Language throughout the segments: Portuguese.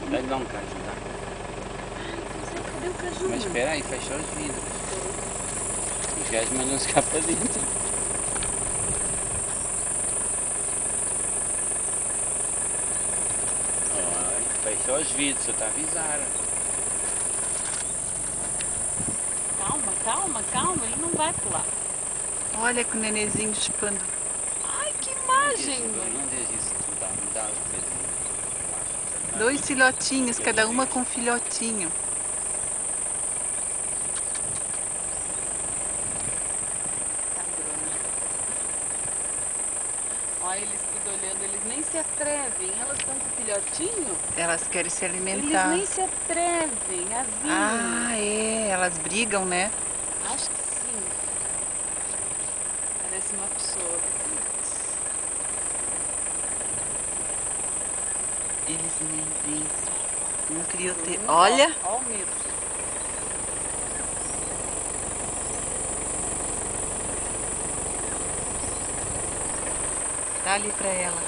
Dá-lhe lá um caju, tá? Cadê o caju? Mas espera aí, fecha os vidros. Os gajos mandam-se cá para dentro. Ai, fecha os vidros, só está a avisar. Calma, calma, calma, ele não vai pular. Olha que o nenenzinho chupando. Ai, que imagem! Não deixe isso tudo, dá as coisinhas. 2 filhotinhos, cada uma com um filhotinho. Olha eles tudo olhando, eles nem se atrevem. Elas estão com o filhotinho? Elas querem se Eles alimentar. nem se atrevem a vir. Ah, é. Elas brigam, né? Acho que sim. Parece uma pessoa. Eles nem vêm. Não queriam ter. Olha! Olha o medo. Dá ali pra ela.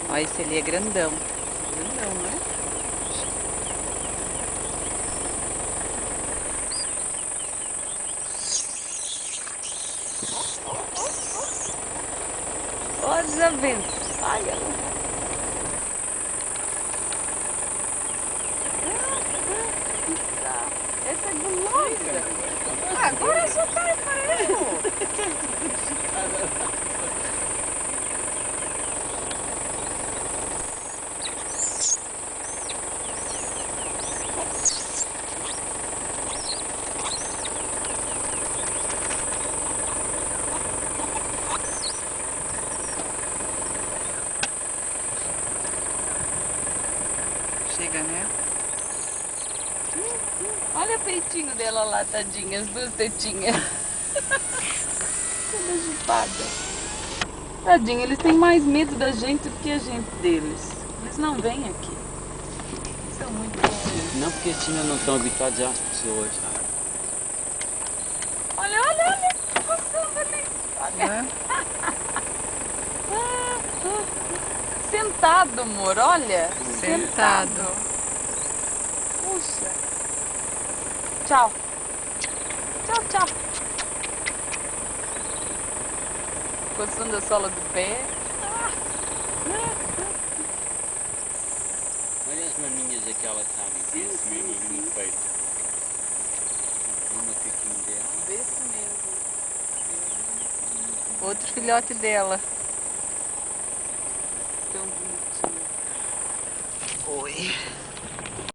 Olha, esse ali é grandão. Grandão, não é? Olha os aventos. Olha lá. Essa é gulosa. Agora só tá amarelo. Chega, né? Olha o peitinho dela lá, tadinha, as duas tetinhas. Toda chupada. Tadinha, eles têm mais medo da gente do que a gente deles. Eles não vêm aqui. São muito bons. Não, porque estes ainda não estão habituados às pessoas. Olha, olha, olha. Passando ali. Olha. Sentado, amor, olha. Sentado. Puxa. Tchau. Tchau, tchau. Coçando a sola do pé. Olha as maminhas daquela que está ali, esse mesmo ali no peito. Uma pequinha dela. Desse mesmo. Outro filhote dela. Tão bonitinho. Oi.